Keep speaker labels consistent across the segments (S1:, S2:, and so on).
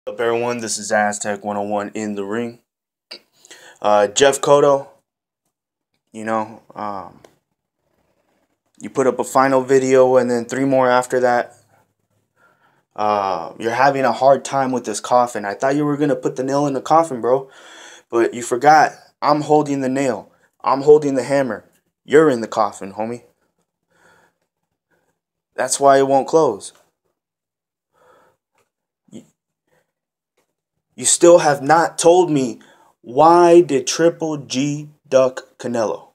S1: What's up, everyone? This is Aztec 101 in the ring. Jeff Cotto, you know, you put up a final video and then 3 more after that. You're having a hard time with this coffin. I thought you were going to put the nail in the coffin, bro. But you forgot. I'm holding the nail. I'm holding the hammer. You're in the coffin, homie. That's why it won't close. You still have not told me, why did Triple G duck Canelo?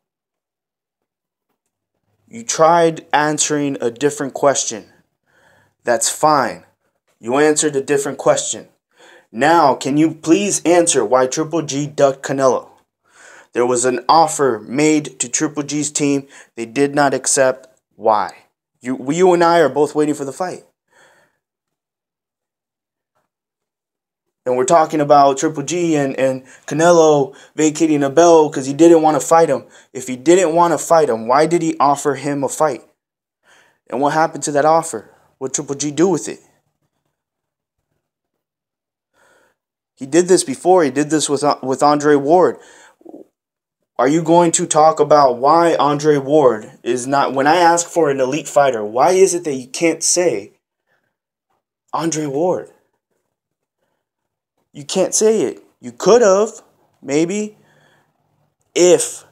S1: You tried answering a different question. That's fine. You answered a different question. Now, can you please answer why Triple G ducked Canelo? There was an offer made to Triple G's team. They did not accept. Why? You and I are both waiting for the fight. And we're talking about Triple G and Canelo vacating a belt because he didn't want to fight him. If he didn't want to fight him, why did he offer him a fight? And what happened to that offer? What did Triple G do with it? He did this before. He did this with Andre Ward. Are you going to talk about why Andre Ward is not... When I ask for an elite fighter, why is it that you can't say Andre Ward? You can't say it. You could have, maybe, if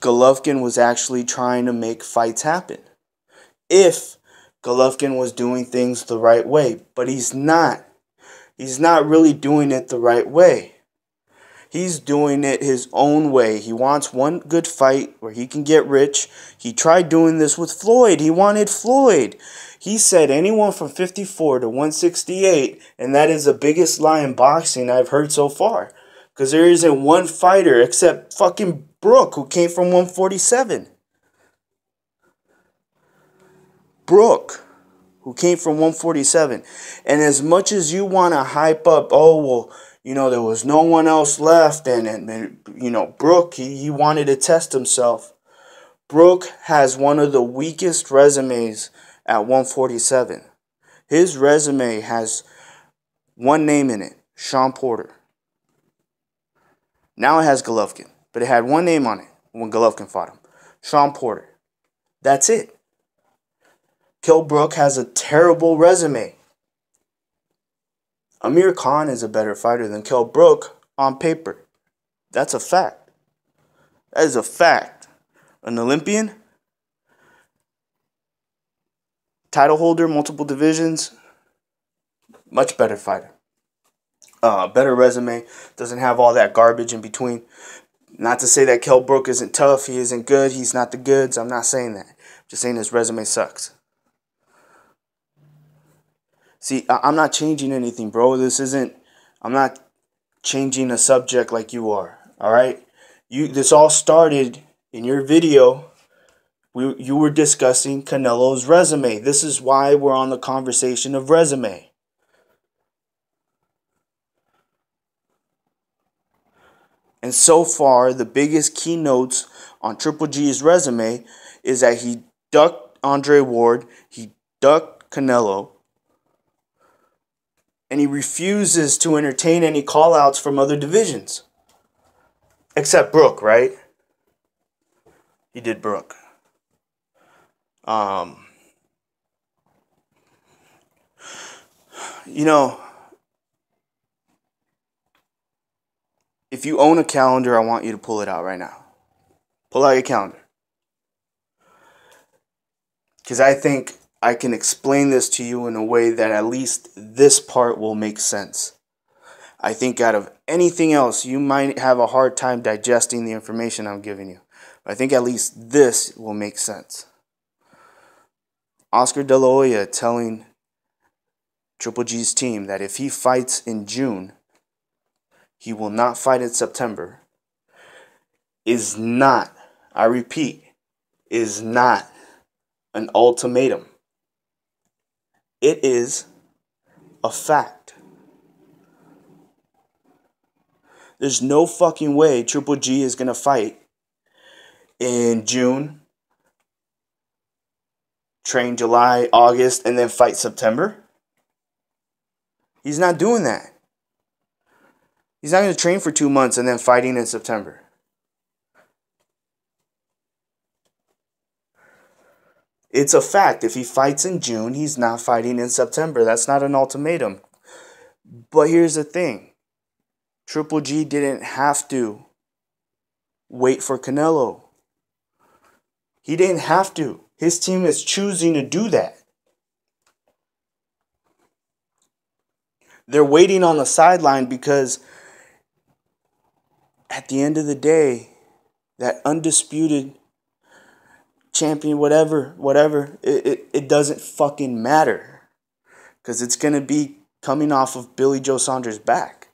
S1: Golovkin was actually trying to make fights happen. If Golovkin was doing things the right way. But he's not. He's not really doing it the right way. He's doing it his own way. He wants one good fight where he can get rich. He tried doing this with Floyd. He wanted Floyd. He said anyone from 54 to 168, and that is the biggest lie in boxing I've heard so far. Because there isn't one fighter except fucking Brooke, who came from 147. Brooke, who came from 147. And as much as you want to hype up, oh, well, you know, there was no one else left, and you know, Brooke, he wanted to test himself. Brooke has one of the weakest resumes at 147. His resume has one name in it, Sean Porter. Now it has Golovkin, but it had one name on it when Golovkin fought him, Sean Porter. That's it. Kell Brook has a terrible resume. Amir Khan is a better fighter than Kell Brook on paper. That's a fact. That is a fact. An Olympian, title holder, multiple divisions, much better fighter. Better resume, doesn't have all that garbage in between. Not to say that Kell Brook isn't tough, he isn't good, he's not the goods. I'm not saying that. I'm just saying his resume sucks. See, I'm not changing anything, bro. I'm not changing a subject like you are, all right? This all started in your video. You were discussing Canelo's resume. This is why we're on the conversation of resume. And so far, the biggest keynotes on Triple G's resume is that he ducked Andre Ward, he ducked Canelo, and he refuses to entertain any call-outs from other divisions. Except Brooke, right? He did Brooke. You know, if you own a calendar, I want you to pull it out right now. Pull out your calendar. Because I think I can explain this to you in a way that at least this part will make sense. I think out of anything else, you might have a hard time digesting the information I'm giving you. But I think at least this will make sense. Oscar De La Hoya telling Triple G's team that if he fights in June, he will not fight in September, is not, I repeat, is not an ultimatum. It is a fact. There's no fucking way Triple G is going to fight in June, train July, August, and then fight September. He's not doing that. He's not going to train for 2 months and then fighting in September. It's a fact. If he fights in June, he's not fighting in September. That's not an ultimatum. But here's the thing. Triple G didn't have to wait for Canelo. He didn't have to. His team is choosing to do that. They're waiting on the sideline because at the end of the day, that undisputed champion, whatever, it doesn't fucking matter. Because it's going to be coming off of Billy Joe Saunders' back.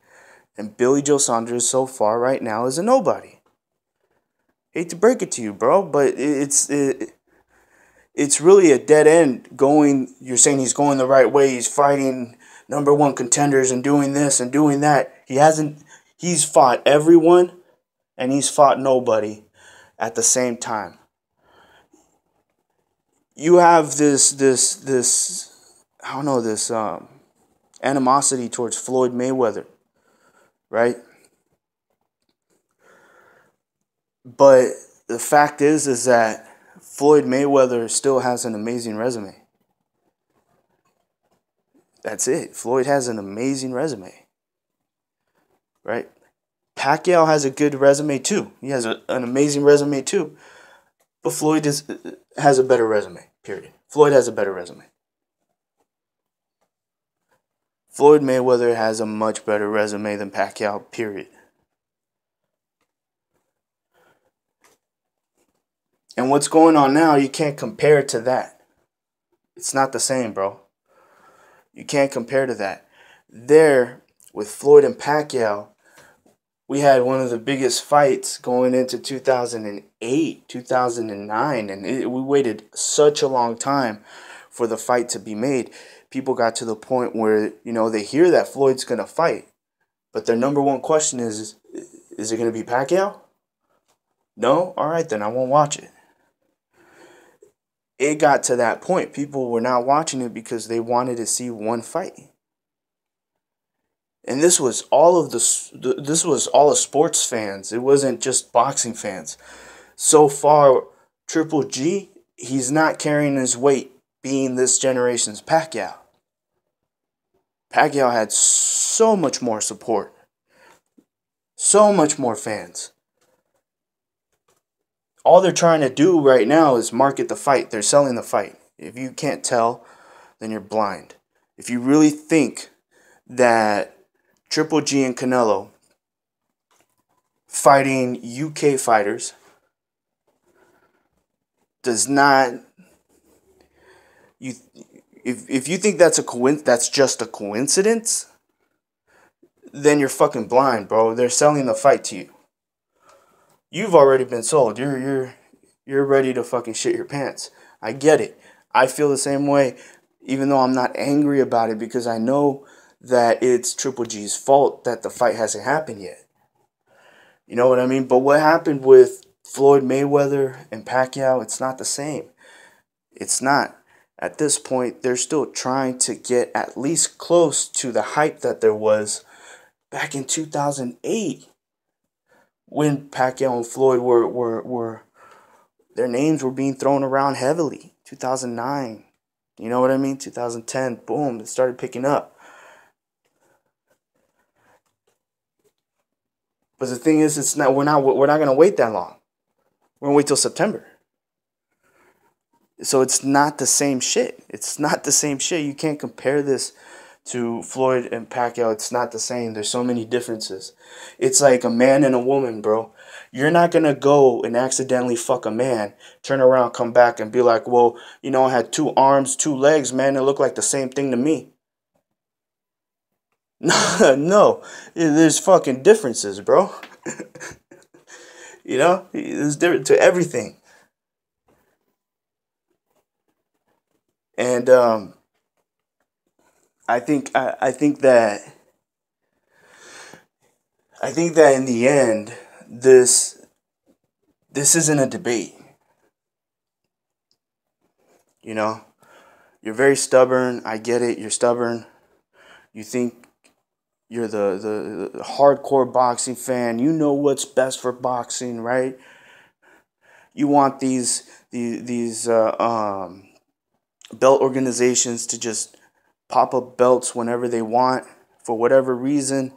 S1: And Billy Joe Saunders so far right now is a nobody. Hate to break it to you, bro, but it's really a dead end going. You're saying he's going the right way. He's fighting #1 contenders and doing this and doing that. He's fought everyone and he's fought nobody at the same time. You have this I don't know, this animosity towards Floyd Mayweather, right? But the fact is that Floyd Mayweather still has an amazing resume. That's it. Floyd has an amazing resume, right? Pacquiao has a good resume too. He has an amazing resume too. But Floyd has a better resume, period. Floyd has a better resume. Floyd Mayweather has a much better resume than Pacquiao, period. And what's going on now, you can't compare to that. It's not the same, bro. You can't compare to that. There, with Floyd and Pacquiao, we had one of the biggest fights going into 2008, 2009, and we waited such a long time for the fight to be made. People got to the point where, they hear that Floyd's going to fight, but their #1 question is it going to be Pacquiao? No? All right, then I won't watch it. It got to that point. People were not watching it because they wanted to see one fight. And this was all of sports fans. It wasn't just boxing fans. So far, Triple G, he's not carrying his weight being this generation's Pacquiao. Pacquiao had so much more support. So much more fans. All they're trying to do right now is market the fight. They're selling the fight. If you can't tell, then you're blind. If you really think that Triple G and Canelo fighting UK fighters does not... If you think that's just a coincidence, then you're fucking blind, bro. They're selling the fight to you. You've already been sold. You're ready to fucking shit your pants. I get it. I feel the same way, even though I'm not angry about it because I know that it's Triple G's fault that the fight hasn't happened yet. You know what I mean? But what happened with Floyd Mayweather and Pacquiao, it's not the same. It's not. At this point, they're still trying to get at least close to the hype that there was back in 2008. When Pacquiao and Floyd were their names were being thrown around heavily. 2009, you know what I mean? 2010, boom, it started picking up. But the thing is, we're not gonna wait that long. We're gonna wait till September. So it's not the same shit. It's not the same shit. You can't compare this to Floyd and Pacquiao. It's not the same. There's so many differences. It's like a man and a woman, bro. You're not going to go and accidentally fuck a man, turn around, come back, and be like, well, I had 2 arms, 2 legs, man. It looked like the same thing to me. No. There's fucking differences, bro. There's different to everything. And I think that in the end, this isn't a debate. You're very stubborn. I get it. You're stubborn. You think you're the hardcore boxing fan. You know what's best for boxing, right? You want these belt organizations to just pop up belts whenever they want for whatever reason,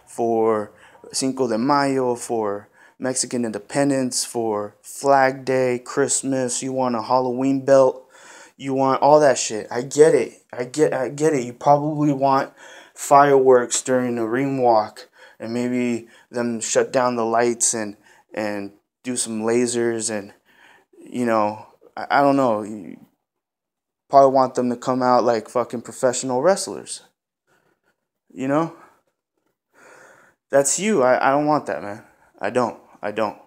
S1: for Cinco de Mayo, for Mexican independence, for Flag Day, Christmas. You want a Halloween belt. You want all that shit. I get it. I get it. You probably want fireworks during the ring walk, and maybe them shut down the lights and do some lasers, and I don't know. You probably want them to come out like fucking professional wrestlers. You know? That's you. I don't want that, man. I don't. I don't.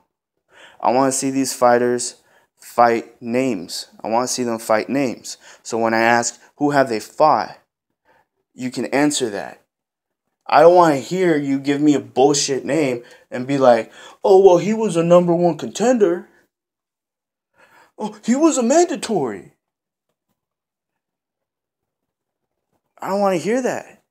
S1: I want to see these fighters fight names. I want to see them fight names. So when I ask, who have they fought? You can answer that. I don't want to hear you give me a bullshit name and be like, oh, well, he was a number one contender. Oh, he was a mandatory. I don't want to hear that.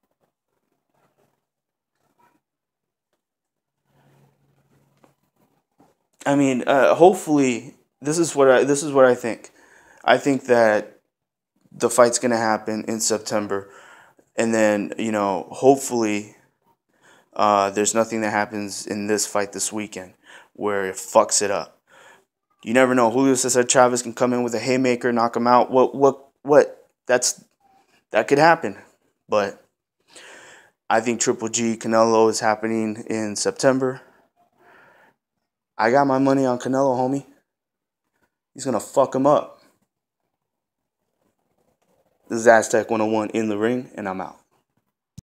S1: I mean, hopefully, this is what I think. I think that the fight's gonna happen in September, and then hopefully, there's nothing that happens in this fight this weekend where it fucks it up. You never know. Julio Cesar Chavez can come in with a haymaker, knock him out. What? That could happen, but I think Triple G Canelo is happening in September. I got my money on Canelo, homie. He's gonna fuck him up. This is Aztec 101 in the ring, and I'm out.